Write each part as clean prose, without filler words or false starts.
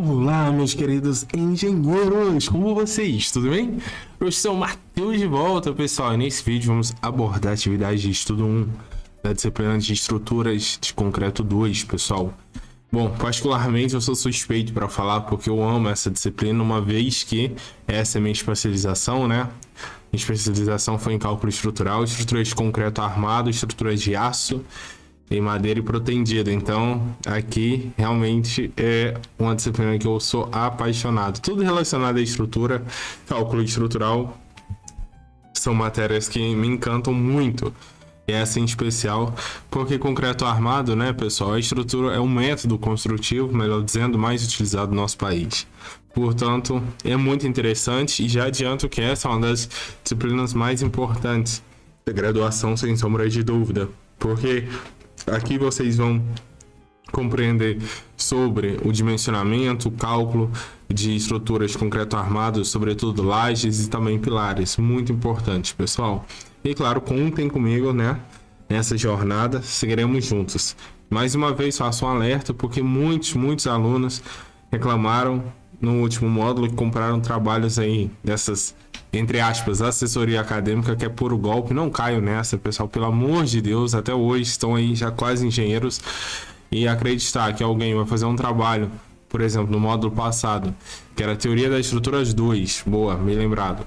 Olá, meus queridos engenheiros, como vocês? Tudo bem? Professor Matheus de volta, pessoal, e nesse vídeo vamos abordar a atividade de estudo 1 da disciplina de estruturas de concreto 2, pessoal. Bom, particularmente eu sou suspeito para falar porque eu amo essa disciplina, uma vez que essa é minha especialização, né? Minha especialização foi em cálculo estrutural, estruturas de concreto armado, estruturas de aço, em madeira e protendida. Então aqui realmente é uma disciplina que eu sou apaixonado. Tudo relacionado à estrutura, cálculo estrutural, são matérias que me encantam muito. E essa em especial porque concreto armado, né, pessoal, a estrutura é um método construtivo, melhor dizendo, mais utilizado no nosso país. Portanto, é muito interessante e já adianto que essa é uma das disciplinas mais importantes da graduação, sem sombra de dúvida, porque aqui vocês vão compreender sobre o dimensionamento, o cálculo de estruturas de concreto armado, sobretudo lajes e também pilares. Muito importante, pessoal. E claro, contem comigo, né? Nessa jornada, seguiremos juntos. Mais uma vez faço um alerta, porque muitos alunos reclamaram no último módulo que compraram trabalhos aí dessas, entre aspas, assessoria acadêmica, que é puro golpe. Não caio nessa, pessoal, pelo amor de Deus. Até hoje estão aí já quase engenheiros, e acreditar que alguém vai fazer um trabalho, por exemplo, no módulo passado, que era Teoria das Estruturas 2, boa, bem lembrado.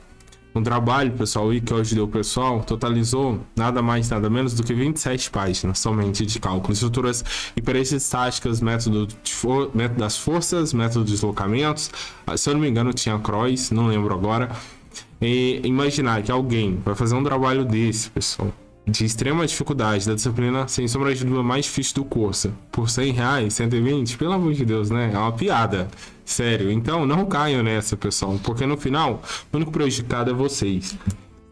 Um trabalho, pessoal, e que eu ajudei o pessoal, totalizou nada mais, nada menos do que 27 páginas somente de cálculo, estruturas hiperestáticas, método das forças, método de deslocamentos. Se eu não me engano tinha cross, não lembro agora. E imaginar que alguém vai fazer um trabalho desse, pessoal, de extrema dificuldade, da disciplina sem sombra de dúvida mais difícil do curso, por R$100, 120, pelo amor de Deus, né? É uma piada, sério. Então não caiam nessa, pessoal, porque no final o único prejudicado é vocês.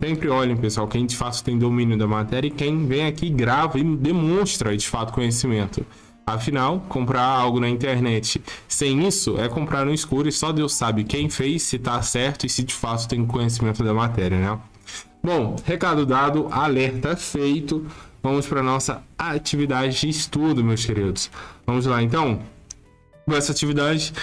Sempre olhem, pessoal, quem de fato tem domínio da matéria e quem vem aqui, grava e demonstra de fato conhecimento. Afinal, comprar algo na internet sem isso é comprar no escuro, e só Deus sabe quem fez, se tá certo e se de fato tem conhecimento da matéria, né? Bom, recado dado, alerta feito. Vamos para nossa atividade de estudo, meus queridos. Vamos lá, então. Essa atividade,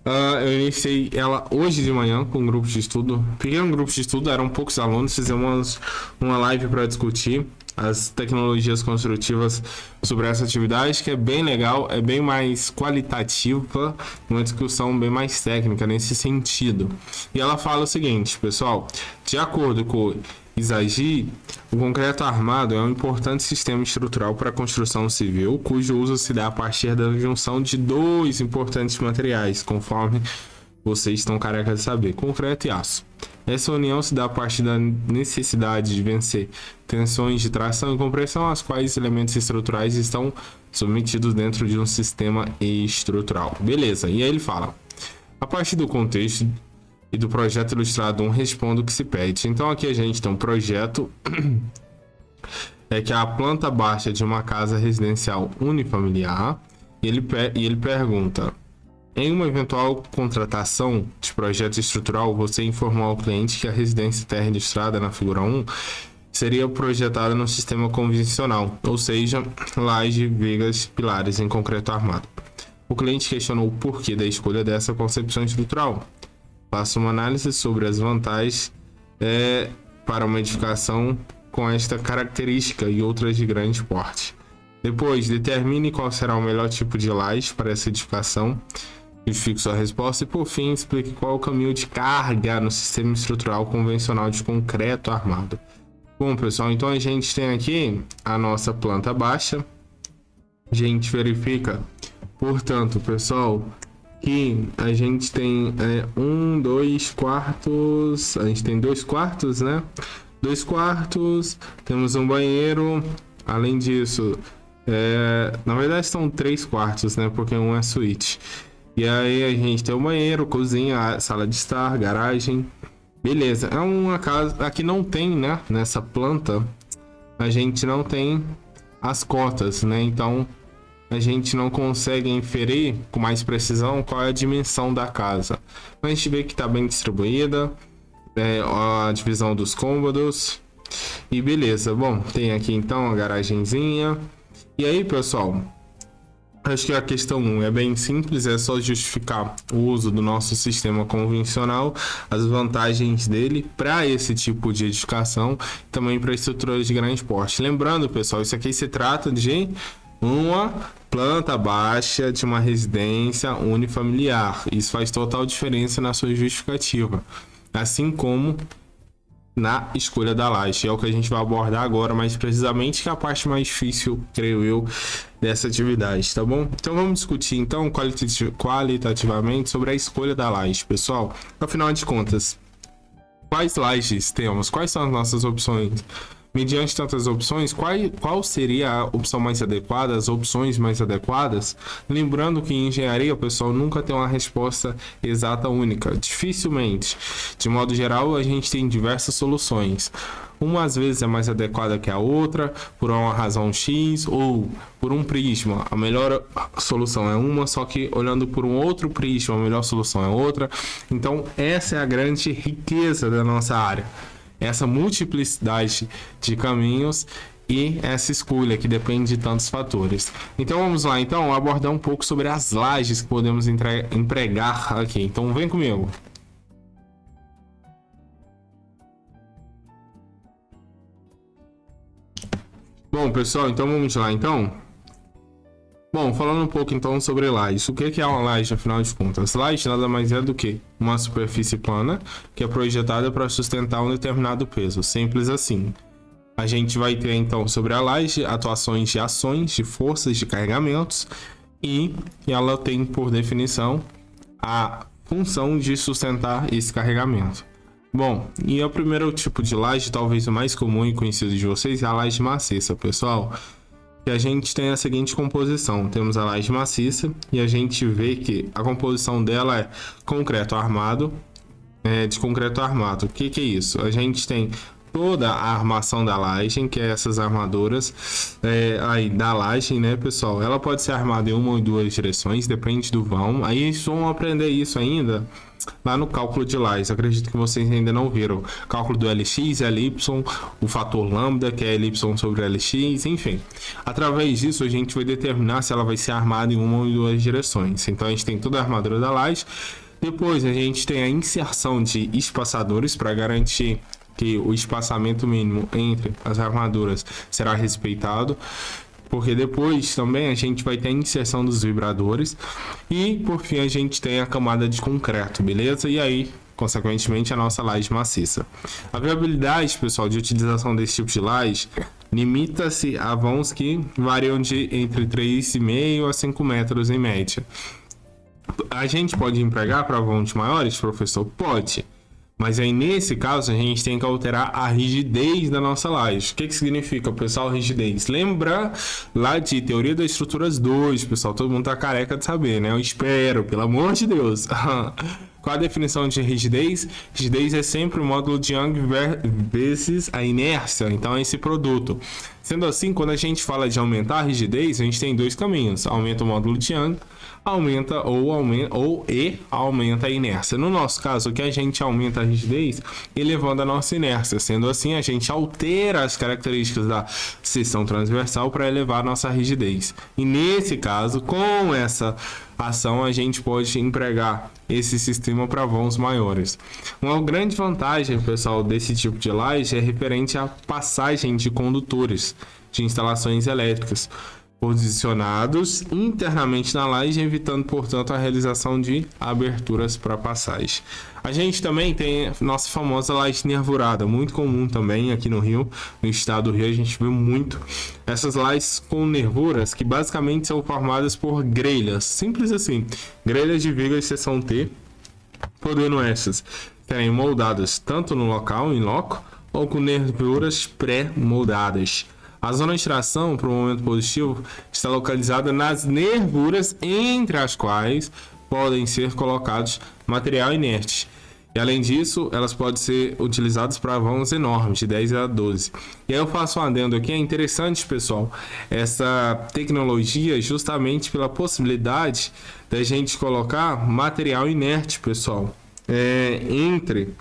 eu iniciei ela hoje de manhã com um grupo de estudo. Pequeno grupo de estudo, eram poucos alunos. Fizemos uma live para discutir as tecnologias construtivas sobre essa atividade, que é bem legal, é bem mais qualitativa, uma discussão bem mais técnica nesse sentido. E ela fala o seguinte, pessoal: de acordo com Isagi, o concreto armado é um importante sistema estrutural para a construção civil, cujo uso se dá a partir da junção de dois importantes materiais, conforme vocês estão carecas de saber: concreto e aço. Essa união se dá a partir da necessidade de vencer tensões de tração e compressão, às quais elementos estruturais estão submetidos dentro de um sistema estrutural. Beleza, e aí ele fala: a partir do contexto e do projeto ilustrado 1, respondo o que se pede. Então aqui a gente tem um projeto é que é a planta baixa de uma casa residencial unifamiliar, e ele pergunta: em uma eventual contratação de projeto estrutural, você informou ao cliente que a residência terra ilustrada na figura 1 seria projetada no sistema convencional, ou seja, laje, vigas, pilares em concreto armado. O cliente questionou o porquê da escolha dessa concepção estrutural. Faça uma análise sobre as vantagens para uma edificação com esta característica e outras de grande porte. Depois, determine qual será o melhor tipo de laje para essa edificação. Justifique sua resposta e, por fim, explique qual é o caminho de carga no sistema estrutural convencional de concreto armado. Bom, pessoal, então a gente tem aqui a nossa planta baixa. A gente verifica, portanto, pessoal, que a gente tem 2 quartos. A gente tem 2 quartos, né? 2 quartos, temos um banheiro. Além disso, na verdade são 3 quartos, né? Porque um é suíte. E aí a gente tem o banheiro, cozinha, sala de estar, garagem. Beleza, é uma casa. Aqui não tem, né? Nessa planta, a gente não tem as cotas, né? Então a gente não consegue inferir com mais precisão qual é a dimensão da casa. Mas a gente vê que está bem distribuída, a divisão dos cômodos. E beleza, bom, tem aqui então a garagenzinha. E aí, pessoal, Acho que a questão 1 é bem simples, é só justificar o uso do nosso sistema convencional, as vantagens dele para esse tipo de edificação, também para estruturas de grande porte. Lembrando, pessoal, isso aqui se trata de uma planta baixa de uma residência unifamiliar. Isso faz total diferença na sua justificativa, assim como na escolha da laje. É o que a gente vai abordar agora, mais precisamente, que é a parte mais difícil, creio eu, dessa atividade, tá bom? Então vamos discutir então qualitativamente sobre a escolha da laje, pessoal. Afinal de contas, quais lajes temos? Quais são as nossas opções? Mediante tantas opções, qual seria a opção mais adequada, as opções mais adequadas? Lembrando que em engenharia, pessoal, nunca tem uma resposta exata única. Dificilmente. De modo geral, a gente tem diversas soluções. Uma às vezes é mais adequada que a outra, por uma razão X, ou por um prisma. A melhor solução é uma, só que olhando por um outro prisma, a melhor solução é outra. Então, essa é a grande riqueza da nossa área. Essa multiplicidade de caminhos e essa escolha que depende de tantos fatores. Então vamos lá, então, abordar um pouco sobre as lajes que podemos empregar aqui. Então vem comigo. Bom, pessoal, então vamos lá, então. Bom, falando um pouco então sobre laje. O que é uma laje, afinal de contas? Laje nada mais é do que uma superfície plana que é projetada para sustentar um determinado peso. Simples assim. A gente vai ter então sobre a laje atuações de ações, de forças, de carregamentos, e ela tem por definição a função de sustentar esse carregamento. Bom, e o primeiro tipo de laje, talvez o mais comum e conhecido de vocês, é a laje maciça, pessoal. E a gente tem a seguinte composição: temos a laje maciça e a gente vê que a composição dela é concreto armado, de concreto armado. O que é isso? A gente tem toda a armação da laje, que é essas armaduras aí da laje, né, pessoal? Ela pode ser armada em uma ou duas direções, depende do vão. Aí eles vão aprender isso ainda lá no cálculo de lajes. Acredito que vocês ainda não viram. Cálculo do LX, LY, o fator lambda, que é LY sobre LX, enfim. Através disso, a gente vai determinar se ela vai ser armada em uma ou duas direções. Então, a gente tem toda a armadura da laje. Depois, a gente tem a inserção de espaçadores para garantir que o espaçamento mínimo entre as armaduras será respeitado. Porque depois também a gente vai ter a inserção dos vibradores e por fim a gente tem a camada de concreto, beleza? E aí, consequentemente, a nossa laje maciça. A viabilidade, pessoal, de utilização desse tipo de laje limita-se a vãos que variam de entre 3,5 a 5 metros em média. A gente pode empregar para vãos maiores, professor? Pode. Mas aí, nesse caso, a gente tem que alterar a rigidez da nossa laje. O que significa, pessoal, rigidez? Lembra lá de Teoria das Estruturas 2, pessoal? Todo mundo tá careca de saber, né? Eu espero, pelo amor de Deus. Qual a definição de rigidez? Rigidez é sempre o módulo de Young vezes a inércia. Então, é esse produto. Sendo assim, quando a gente fala de aumentar a rigidez, a gente tem dois caminhos. Aumenta o módulo de Young, aumenta a inércia. No nosso caso, que a gente aumenta a rigidez elevando a nossa inércia. Sendo assim, a gente altera as características da seção transversal para elevar a nossa rigidez. E nesse caso, com essa ação, a gente pode empregar esse sistema para vãos maiores. Uma grande vantagem, pessoal, desse tipo de laje é referente à passagem de condutores de instalações elétricas posicionados internamente na laje, evitando, portanto, a realização de aberturas para passagem. A gente também tem nossa famosa laje nervurada, muito comum também aqui no Rio, no estado do Rio, a gente vê muito essas lajes com nervuras que basicamente são formadas por grelhas, simples assim, grelhas de vigas seção T, podendo essas serem moldadas tanto no local, in loco, ou com nervuras pré-moldadas. A zona de tração para o momento positivo está localizada nas nervuras entre as quais podem ser colocados material inerte. E além disso, elas podem ser utilizadas para vãos enormes, de 10 a 12. E aí eu faço um adendo aqui, é interessante, pessoal, essa tecnologia justamente pela possibilidade da gente colocar material inerte, pessoal, entre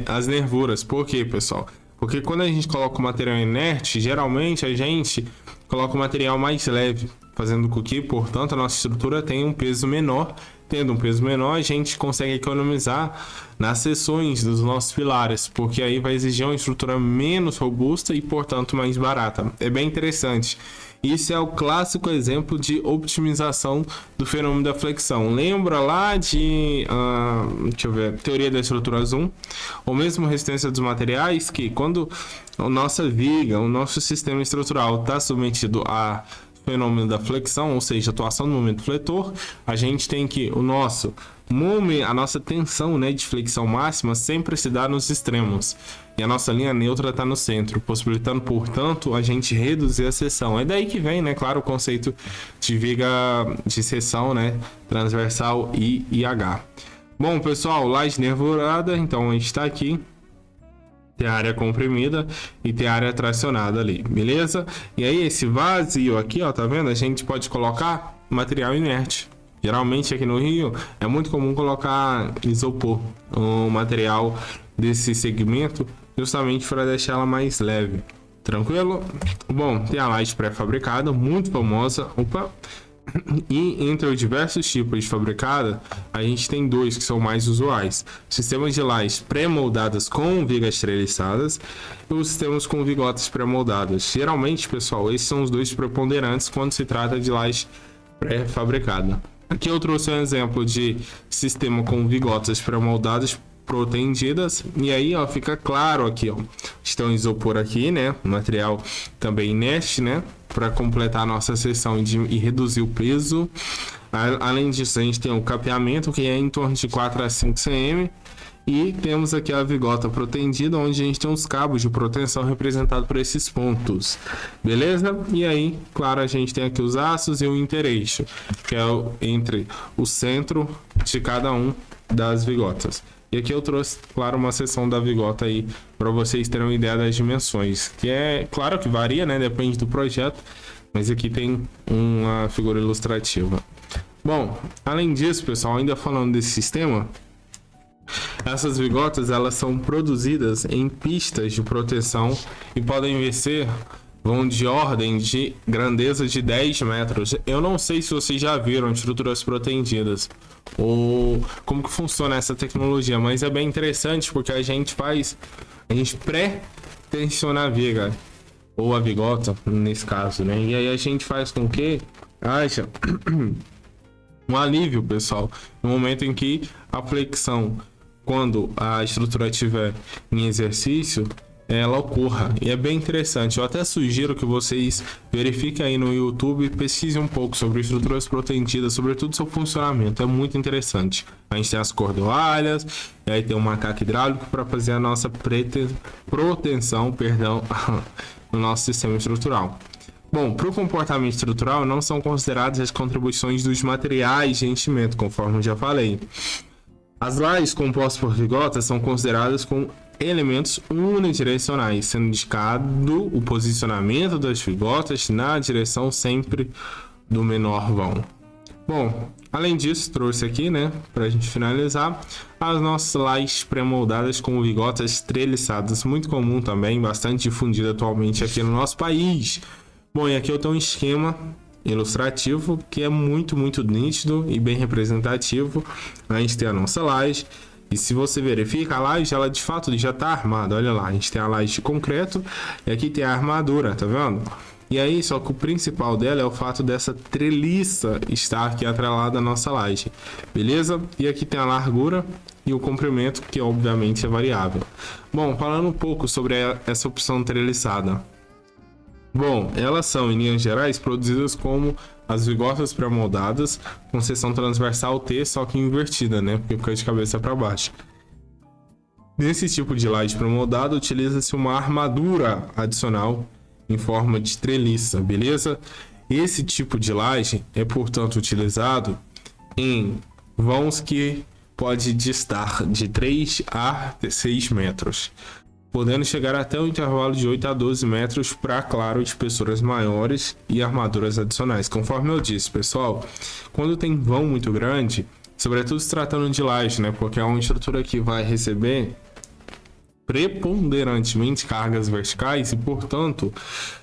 as nervuras. Por quê, pessoal? Porque quando a gente coloca o material inerte, geralmente a gente coloca o material mais leve, fazendo com que, portanto, a nossa estrutura tenha um peso menor. Tendo um peso menor, a gente consegue economizar nas seções dos nossos pilares, porque aí vai exigir uma estrutura menos robusta e, portanto, mais barata. É bem interessante. Isso é o clássico exemplo de optimização do fenômeno da flexão. Lembra lá de, deixa eu ver, teoria da estrutura Zoom, ou mesmo resistência dos materiais, que quando a nossa viga, o nosso sistema estrutural está submetido a fenômeno da flexão, ou seja, atuação do momento fletor, a gente tem que a nossa tensão, né, de flexão máxima sempre se dá nos extremos e a nossa linha neutra está no centro, possibilitando, portanto, a gente reduzir a seção. É daí que vem, né, claro, o conceito de viga de seção, né, transversal I e H. Bom, pessoal, laje nervurada, então a gente está aqui. Tem a área comprimida e tem a área tracionada ali, beleza? E aí esse vazio aqui, ó, tá vendo? A gente pode colocar material inerte. Geralmente aqui no Rio é muito comum colocar isopor, um material desse segmento, justamente para deixar ela mais leve. Tranquilo? Bom, tem a laje pré-fabricada, muito famosa. Opa! E entre os diversos tipos de fabricada, a gente tem dois que são mais usuais: sistemas de lajes pré-moldadas com vigas treliçadas e os sistemas com vigotas pré-moldadas. Geralmente, pessoal, esses são os dois preponderantes quando se trata de laje pré-fabricada. Aqui eu trouxe um exemplo de sistema com vigotas pré-moldadas protendidas, e aí, ó, fica claro aqui, ó, estão isopor aqui, né, material também inerte, né, para completar a nossa seção e reduzir o peso. Além disso, a gente tem o capeamento, que é em torno de 4 a 5 cm, e temos aqui a vigota protendida, onde a gente tem os cabos de proteção representados por esses pontos, beleza? E aí, claro, a gente tem aqui os aços e o intereixo, que é entre o centro de cada um das vigotas. E aqui eu trouxe, claro, uma seção da vigota aí para vocês terem uma ideia das dimensões, que é claro que varia, né? Depende do projeto, mas aqui tem uma figura ilustrativa. Bom, além disso, pessoal, ainda falando desse sistema, essas vigotas elas são produzidas em pistas de proteção e podem vão de ordem de grandeza de 10 metros. Eu não sei se vocês já viram estruturas protendidas ou como que funciona essa tecnologia, mas é bem interessante porque a gente pré-tensiona a viga ou a vigota nesse caso, né? E aí a gente faz com que haja um alívio, pessoal, no momento em que a flexão, quando a estrutura estiver em exercício, ela ocorra. E é bem interessante. Eu até sugiro que vocês verifiquem aí no YouTube e pesquisem um pouco sobre estruturas protendidas, sobretudo seu funcionamento. É muito interessante. A gente tem as cordoalhas, e aí tem o macaco hidráulico para fazer a nossa proteção, no nosso sistema estrutural. Bom, para o comportamento estrutural não são consideradas as contribuições dos materiais de enchimento, conforme eu já falei. As lajes compostas por vigotas são consideradas como elementos unidirecionais, sendo indicado o posicionamento das vigotas na direção sempre do menor vão. Bom, além disso, trouxe aqui, né, para a gente finalizar, as nossas lajes pré-moldadas com vigotas treliçadas, muito comum também, bastante difundida atualmente aqui no nosso país. Bom, e aqui eu tenho um esquema ilustrativo que é muito nítido e bem representativo. A gente tem a nossa laje, e se você verifica, a laje, ela de fato já está armada. Olha lá, a gente tem a laje de concreto e aqui tem a armadura, tá vendo? E aí, só que o principal dela é o fato dessa treliça estar aqui atrelada à nossa laje, beleza? E aqui tem a largura e o comprimento, que obviamente é variável. Bom, falando um pouco sobre essa opção treliçada. Bom, elas são, em linhas gerais, produzidas como as vigotas pré-moldadas com seção transversal T, só que invertida, né? Porque fica de cabeça para baixo. Nesse tipo de laje pré-moldada, utiliza-se uma armadura adicional em forma de treliça, beleza? Esse tipo de laje é, portanto, utilizado em vãos que pode distar de 3 a 6 metros. Podendo chegar até um intervalo de 8 a 12 metros para, claro, espessuras maiores e armaduras adicionais. Conforme eu disse, pessoal, quando tem vão muito grande, sobretudo se tratando de laje, né, porque é uma estrutura que vai receber preponderantemente cargas verticais e, portanto,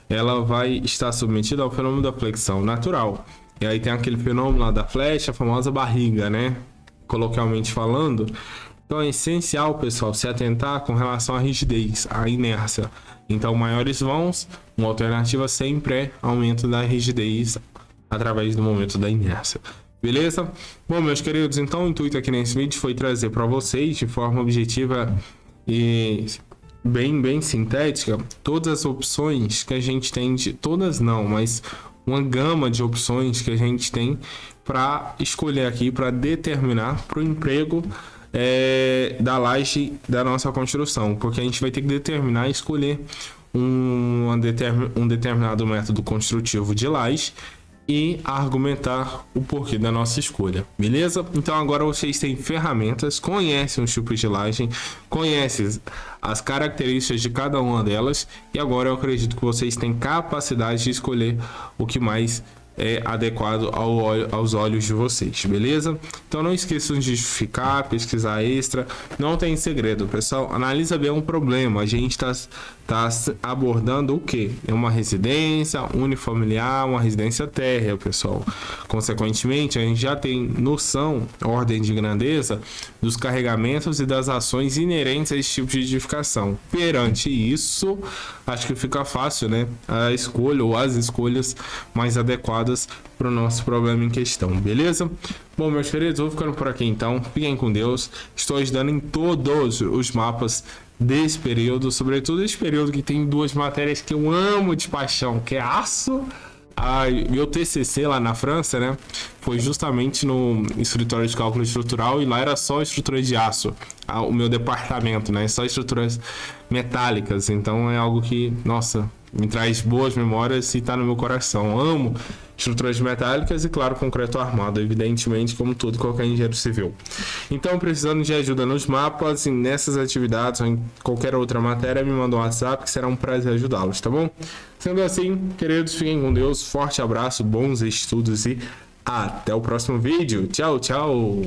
ela vai estar submetida ao fenômeno da flexão natural. E aí tem aquele fenômeno lá da flecha, a famosa barriga, né? Coloquialmente falando. Então é essencial, pessoal, se atentar com relação à rigidez, à inércia. Então, maiores vãos, uma alternativa sempre é aumento da rigidez através do momento da inércia. Beleza? Bom, meus queridos, então o intuito aqui nesse vídeo foi trazer para vocês, de forma objetiva e bem sintética, todas as opções que a gente tem, todas não, mas uma gama de opções que a gente tem para escolher aqui, para determinar para o emprego da laje da nossa construção, porque a gente vai ter que determinar e escolher um determinado método construtivo de laje e argumentar o porquê da nossa escolha, beleza? Então agora vocês têm ferramentas, conhecem os tipos de laje, conhecem as características de cada uma delas e agora eu acredito que vocês têm capacidade de escolher o que mais é adequado aos olhos de vocês, beleza? Então não esqueçam de justificar, pesquisar extra, não tem segredo, pessoal. Analisa bem um problema, a gente tá abordando o que? É uma residência unifamiliar, uma residência térrea, pessoal. Consequentemente, a gente já tem noção, ordem de grandeza, dos carregamentos e das ações inerentes a esse tipo de edificação. Perante isso, acho que fica fácil, né? A escolha ou as escolhas mais adequadas para o nosso problema em questão, beleza? Bom, meus queridos, vou ficando por aqui então. Fiquem com Deus. Estou ajudando em todos os mapas desse período, sobretudo esse período que tem duas matérias que eu amo de paixão, que é aço. Meu TCC lá na França, né, foi justamente no escritório de cálculo estrutural e lá era só estrutura de aço. O meu departamento, né, só estruturas metálicas. Então é algo que, nossa, me traz boas memórias e tá no meu coração. Amo estruturas metálicas e, claro, concreto armado, evidentemente, como todo qualquer engenheiro civil. Então, precisando de ajuda nos mapas e nessas atividades ou em qualquer outra matéria, me manda um WhatsApp que será um prazer ajudá-los, tá bom? Sendo assim, queridos, fiquem com Deus, forte abraço, bons estudos e até o próximo vídeo. Tchau, tchau!